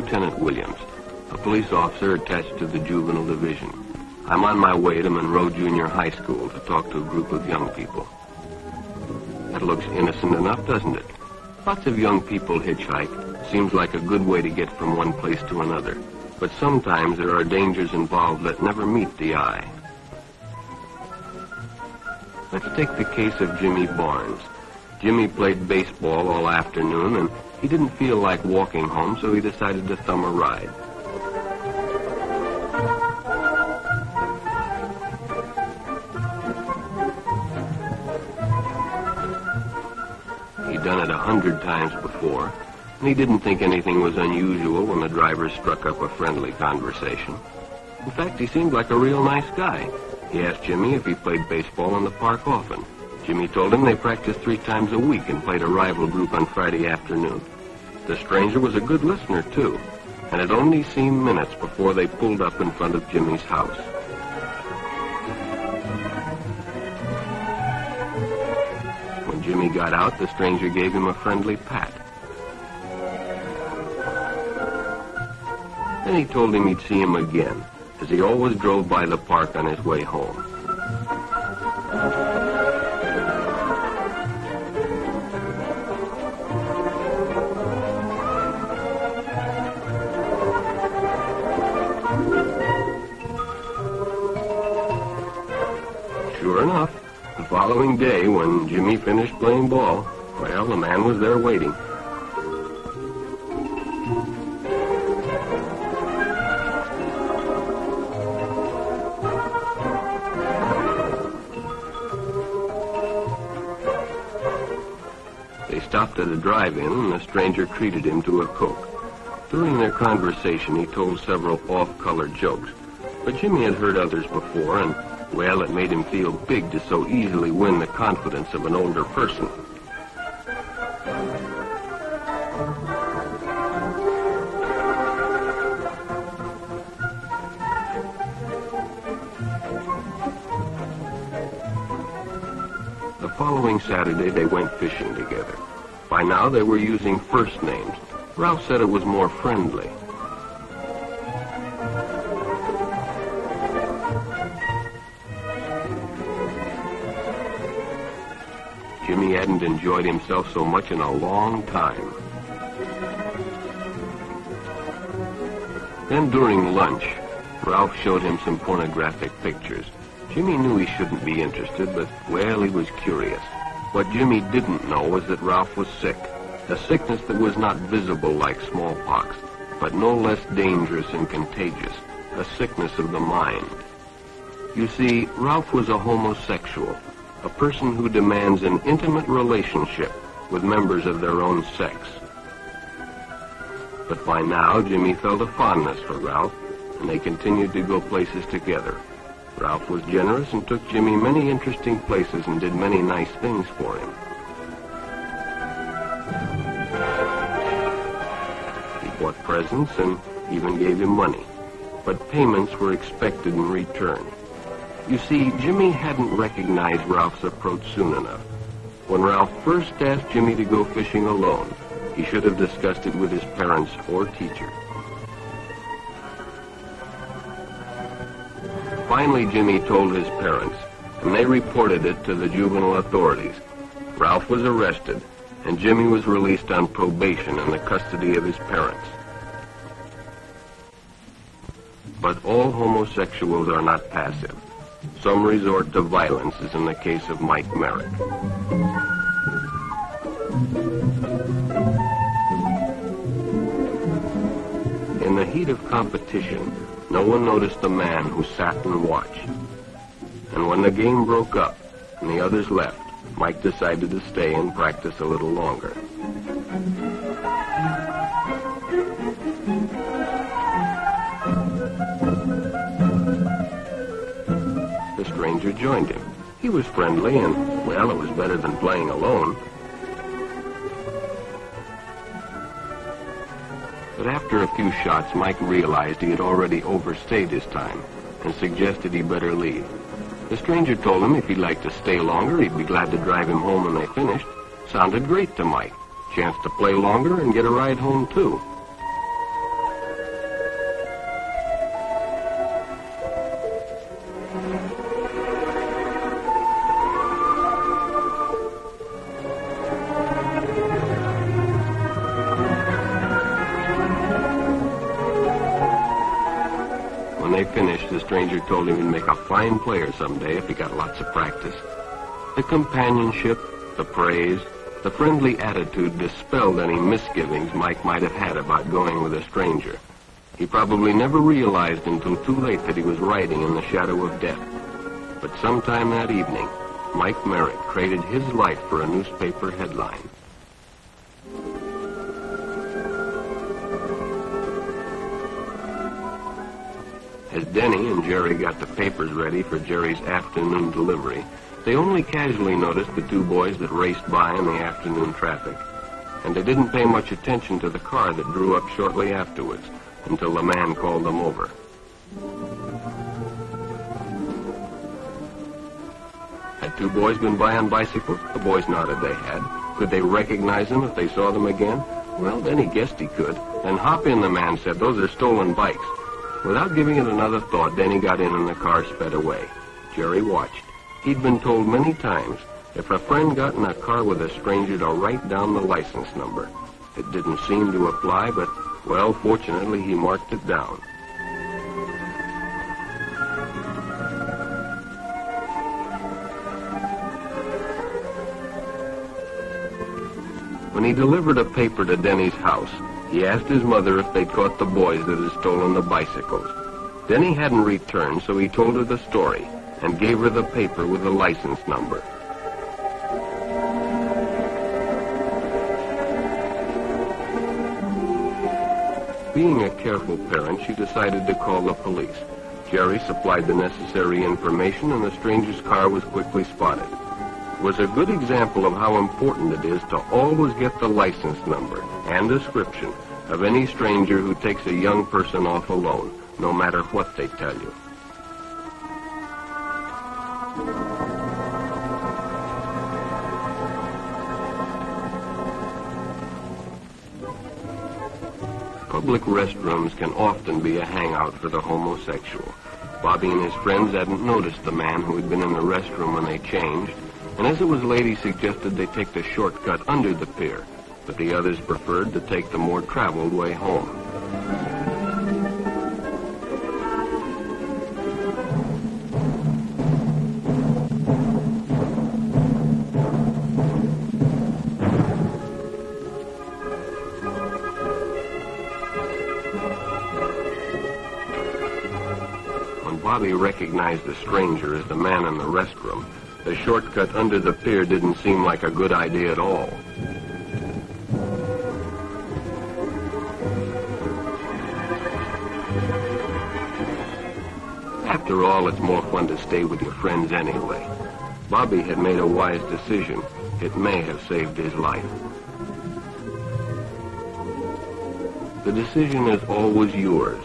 Lieutenant Williams, a police officer attached to the Juvenile Division. I'm on my way to Monroe Junior High School to talk to a group of young people. That looks innocent enough, doesn't it? Lots of young people hitchhike. Seems like a good way to get from one place to another. But sometimes there are dangers involved that never meet the eye. Let's take the case of Jimmy Barnes. Jimmy played baseball all afternoon, and he didn't feel like walking home, so he decided to thumb a ride. He'd done it 100 times before, and he didn't think anything was unusual when the driver struck up a friendly conversation. In fact, he seemed like a real nice guy. He asked Jimmy if he played baseball in the park often. Jimmy told him they practiced 3 times a week and played a rival group on Friday afternoon. The stranger was a good listener, too, and it only seemed minutes before they pulled up in front of Jimmy's house. When Jimmy got out, the stranger gave him a friendly pat. Then he told him he'd see him again, as he always drove by the park on his way home. Sure enough, the following day, when Jimmy finished playing ball, well, the man was there waiting. They stopped at a drive-in, and the stranger treated him to a Coke. During their conversation, he told several off-color jokes, but Jimmy had heard others before, and, well, it made him feel big to so easily win the confidence of an older person. The following Saturday, they went fishing together. By now, they were using first names. Ralph said it was more friendly. Jimmy hadn't enjoyed himself so much in a long time. Then during lunch, Ralph showed him some pornographic pictures. Jimmy knew he shouldn't be interested, but, well, he was curious. What Jimmy didn't know was that Ralph was sick, a sickness that was not visible like smallpox, but no less dangerous and contagious, a sickness of the mind. You see, Ralph was a homosexual, a person who demands an intimate relationship with members of their own sex. But by now, Jimmy felt a fondness for Ralph, and they continued to go places together. Ralph was generous and took Jimmy many interesting places and did many nice things for him. He bought presents and even gave him money, but payments were expected in return. You see, Jimmy hadn't recognized Ralph's approach soon enough. When Ralph first asked Jimmy to go fishing alone, he should have discussed it with his parents or teacher. Finally, Jimmy told his parents, and they reported it to the juvenile authorities. Ralph was arrested, and Jimmy was released on probation in the custody of his parents. But all homosexuals are not passive. Some resort to violence, as in the case of Mike Merrick. In the heat of competition, no one noticed the man who sat and watched. And when the game broke up and the others left, Mike decided to stay and practice a little longer. The stranger joined him. He was friendly and, well, it was better than playing alone. But after a few shots, Mike realized he had already overstayed his time and suggested he better leave. The stranger told him if he'd like to stay longer, he'd be glad to drive him home when they finished. Sounded great to Mike. Chance to play longer and get a ride home, too. When they finished, the stranger told him he'd make a fine player someday if he got lots of practice. The companionship, the praise, the friendly attitude dispelled any misgivings Mike might have had about going with a stranger. He probably never realized until too late that he was riding in the shadow of death. But sometime that evening, Mike Merritt traded his life for a newspaper headline. As Denny and Jerry got the papers ready for Jerry's afternoon delivery, they only casually noticed the two boys that raced by in the afternoon traffic, and they didn't pay much attention to the car that drew up shortly afterwards until the man called them over. Had two boys been by on bicycles? The boys nodded they had. Could they recognize them if they saw them again? Well, Denny guessed he could. Then hop in, the man said. Those are stolen bikes. Without giving it another thought, Denny got in and the car sped away. Jerry watched. He'd been told many times, if a friend got in a car with a stranger, to write down the license number. It didn't seem to apply, but, well, fortunately, he marked it down. When he delivered a paper to Denny's house, he asked his mother if they'd caught the boys that had stolen the bicycles. Denny hadn't returned, so he told her the story and gave her the paper with the license number. Being a careful parent, she decided to call the police. Jerry supplied the necessary information, and the stranger's car was quickly spotted. It was a good example of how important it is to always get the license number and description of any stranger who takes a young person off alone, no matter what they tell you. Public restrooms can often be a hangout for the homosexual. Bobby and his friends hadn't noticed the man who had been in the restroom when they changed, and as it was late, he suggested they take the shortcut under the pier, but the others preferred to take the more traveled way home. When Bobby recognized the stranger as the man in the restroom, the shortcut under the pier didn't seem like a good idea at all. After all, it's more fun to stay with your friends anyway. Bobby had made a wise decision. It may have saved his life. The decision is always yours,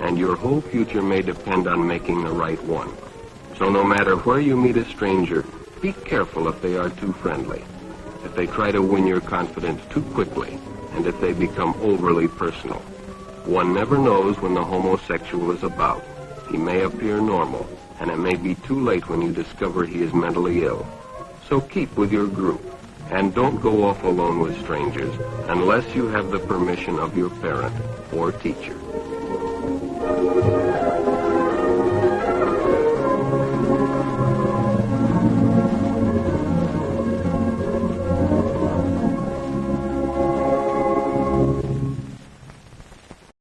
and your whole future may depend on making the right one. So no matter where you meet a stranger, be careful if they are too friendly, if they try to win your confidence too quickly, and if they become overly personal. One never knows when the homosexual is about. He may appear normal, and it may be too late when you discover he is mentally ill. So keep with your group, and don't go off alone with strangers unless you have the permission of your parent or teacher.